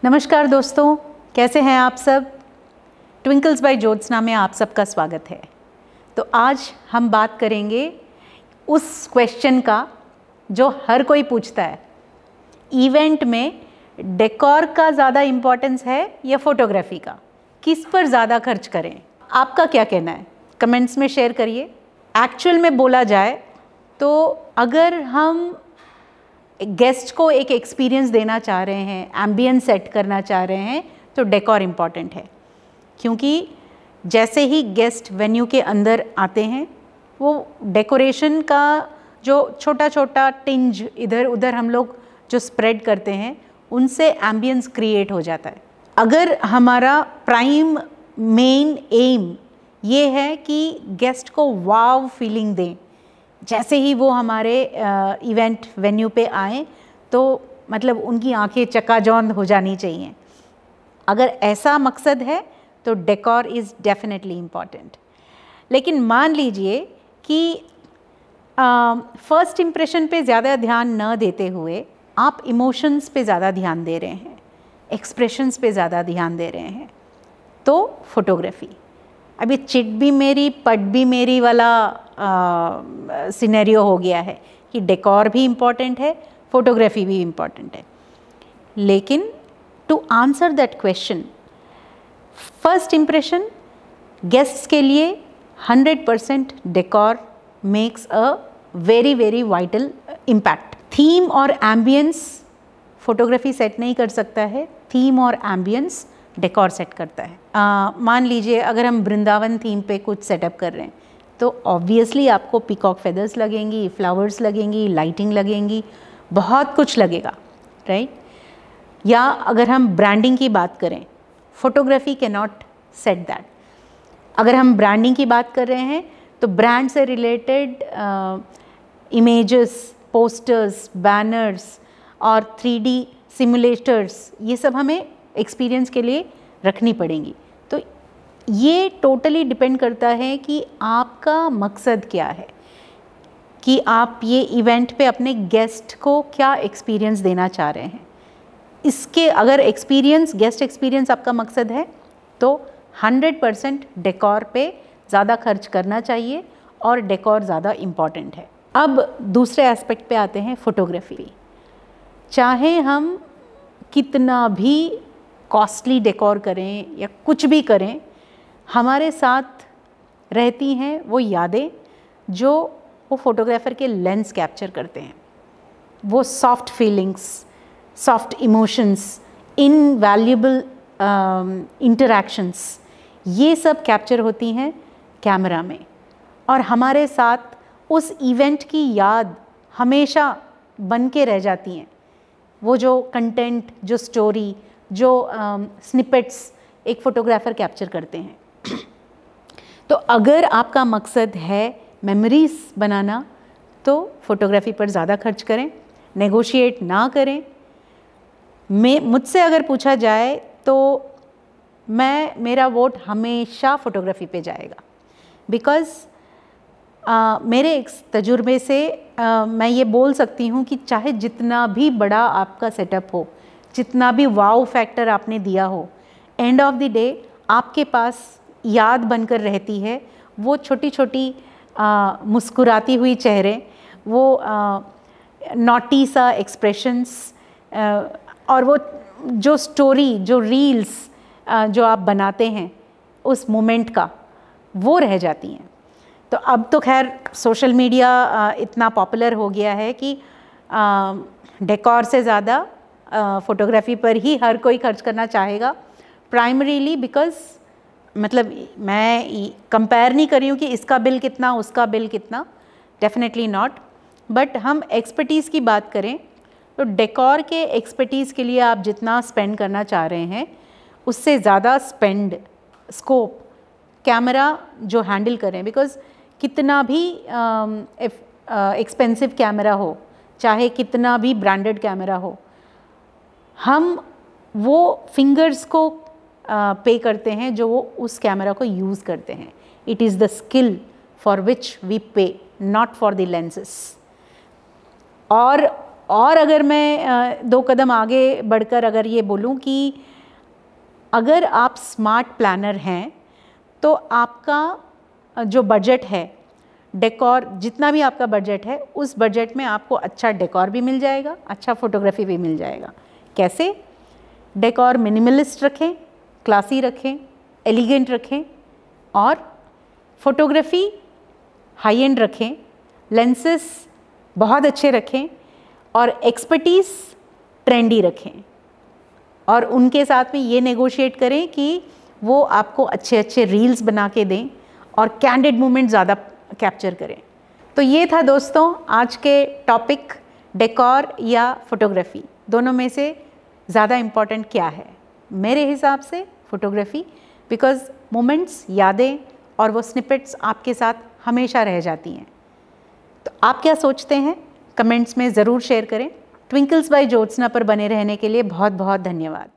नमस्कार दोस्तों, कैसे हैं आप सब। ट्विंकल्स बाय ज्योत्सना में आप सबका स्वागत है। तो आज हम बात करेंगे उस क्वेश्चन का जो हर कोई पूछता है, इवेंट में डेकोर का ज़्यादा इम्पोर्टेंस है या फोटोग्राफी का, किस पर ज़्यादा खर्च करें। आपका क्या कहना है, कमेंट्स में शेयर करिए। एक्चुअल में बोला जाए तो अगर हम गेस्ट को एक एक्सपीरियंस देना चाह रहे हैं, एम्बियंस सेट करना चाह रहे हैं, तो डेकोर इम्पॉर्टेंट है। क्योंकि जैसे ही गेस्ट वेन्यू के अंदर आते हैं, वो डेकोरेशन का जो छोटा छोटा टिंज इधर उधर हम लोग जो स्प्रेड करते हैं, उनसे एम्बियंस क्रिएट हो जाता है। अगर हमारा प्राइम मेन एम ये है कि गेस्ट को वाव फीलिंग दें, जैसे ही वो हमारे इवेंट वेन्यू पे आएँ तो मतलब उनकी आंखें चकाचौंध हो जानी चाहिए। अगर ऐसा मकसद है तो डेकोर इज़ डेफिनेटली इम्पॉर्टेंट। लेकिन मान लीजिए कि फर्स्ट इम्प्रेशन पे ज़्यादा ध्यान न देते हुए आप इमोशंस पे ज़्यादा ध्यान दे रहे हैं, एक्सप्रेशंस पे ज़्यादा ध्यान दे रहे हैं, तो फोटोग्राफी। अभी चिट भी मेरी पट भी मेरी वाला सिनेरियो हो गया है कि डेकोर भी इम्पॉर्टेंट है, फोटोग्राफी भी इम्पॉर्टेंट है। लेकिन to answer that question, first impression guests के लिए 100% decor makes a very very vital impact. Theme और एम्बियंस फोटोग्राफी सेट नहीं कर सकता है, थीम और एम्बियंस डेकोर सेट करता है। मान लीजिए अगर हम वृंदावन थीम पे कुछ सेटअप कर रहे हैं तो ऑब्वियसली आपको पीकॉक फेदर्स लगेंगी, फ्लावर्स लगेंगी, लाइटिंग लगेंगी, बहुत कुछ लगेगा, राइट। या अगर हम ब्रांडिंग की बात करें, photography can not set that. अगर हम ब्रांडिंग की बात कर रहे हैं तो ब्रांड से रिलेटेड इमेजेस, पोस्टर्स, बैनर्स और 3D सिमुलेटर्स, ये सब हमें एक्सपीरियंस के लिए रखनी पड़ेंगी। तो ये टोटली डिपेंड करता है कि आपका मकसद क्या है, कि आप ये इवेंट पे अपने गेस्ट को क्या एक्सपीरियंस देना चाह रहे हैं। इसके अगर एक्सपीरियंस, गेस्ट एक्सपीरियंस आपका मकसद है तो 100% डेकोर पे ज़्यादा खर्च करना चाहिए और डेकोर ज़्यादा इम्पॉर्टेंट है। अब दूसरे एस्पेक्ट पे आते हैं, फोटोग्राफी। चाहे हम कितना भी कॉस्टली डेकोर करें या कुछ भी करें, हमारे साथ रहती हैं वो यादें जो वो फोटोग्राफर के लेंस कैप्चर करते हैं। वो soft feelings, soft emotions, invaluable interactions, ये सब कैप्चर होती हैं कैमरा में, और हमारे साथ उस इवेंट की याद हमेशा बन के रह जाती हैं। वो जो कंटेंट, जो स्टोरी, जो स्निपेट्स एक फ़ोटोग्राफ़र कैप्चर करते हैं। तो अगर आपका मकसद है मेमोरीज़ बनाना तो फ़ोटोग्राफी पर ज़्यादा खर्च करें, नेगोशिएट ना करें। मुझसे अगर पूछा जाए तो मेरा वोट हमेशा फ़ोटोग्राफी पे जाएगा। बिकॉज़ मेरे एक तजुर्बे से मैं ये बोल सकती हूँ कि चाहे जितना भी बड़ा आपका सेटअप हो, जितना भी वाव फैक्टर आपने दिया हो, एंड ऑफ द डे आपके पास याद बनकर रहती है वो छोटी छोटी मुस्कुराती हुई चेहरे, वो नॉटी सा एक्सप्रेशंस, और वो जो स्टोरी, जो रील्स जो आप बनाते हैं उस मोमेंट का, वो रह जाती हैं। तो अब तो खैर सोशल मीडिया इतना पॉपुलर हो गया है कि डेकोर से ज़्यादा फ़ोटोग्राफी पर ही हर कोई खर्च करना चाहेगा, प्राइमरीली बिकॉज़ मतलब मैं कंपेयर नहीं कर रही हूँ कि इसका बिल कितना, उसका बिल कितना, डेफिनेटली नॉट। बट हम एक्सपर्टीज़ की बात करें तो डेकोर के एक्सपर्टीज़ के लिए आप जितना स्पेंड करना चाह रहे हैं उससे ज़्यादा स्कोप कैमरा जो हैंडल करें। बिकॉज़ कितना भी एक्सपेंसिव कैमरा हो, चाहे कितना भी ब्रांडेड कैमरा हो, हम वो फिंगर्स को पे करते हैं जो वो उस कैमरा को यूज़ करते हैं। It is the skill for which we pay, not for the lenses. और और अगर मैं 2 कदम आगे बढ़कर अगर ये बोलूँ कि अगर आप स्मार्ट प्लानर हैं तो आपका जो बजट है, डेकोर जितना भी आपका बजट है, उस बजट में आपको अच्छा डेकोर भी मिल जाएगा, अच्छा फोटोग्राफी भी मिल जाएगा। कैसे? डेकोर मिनिमलिस्ट रखें, क्लासी रखें, एलिगेंट रखें और फोटोग्राफी हाई एंड रखें, लेंसेस बहुत अच्छे रखें और एक्सपर्टीज़ ट्रेंडी रखें और उनके साथ में ये नेगोशिएट करें कि वो आपको अच्छे अच्छे रील्स बना के दें और कैंडिड मोमेंट ज़्यादा कैप्चर करें। तो ये था दोस्तों आज के टॉपिक, डेकोर या फोटोग्राफी, दोनों में से ज़्यादा इम्पॉर्टेंट क्या है? मेरे हिसाब से फोटोग्राफी, बिकॉज़ मोमेंट्स, यादें और वो स्निपेट्स आपके साथ हमेशा रह जाती हैं। तो आप क्या सोचते हैं? कमेंट्स में ज़रूर शेयर करें। ट्विंकल्स बाय ज्योत्सना पर बने रहने के लिए बहुत बहुत धन्यवाद।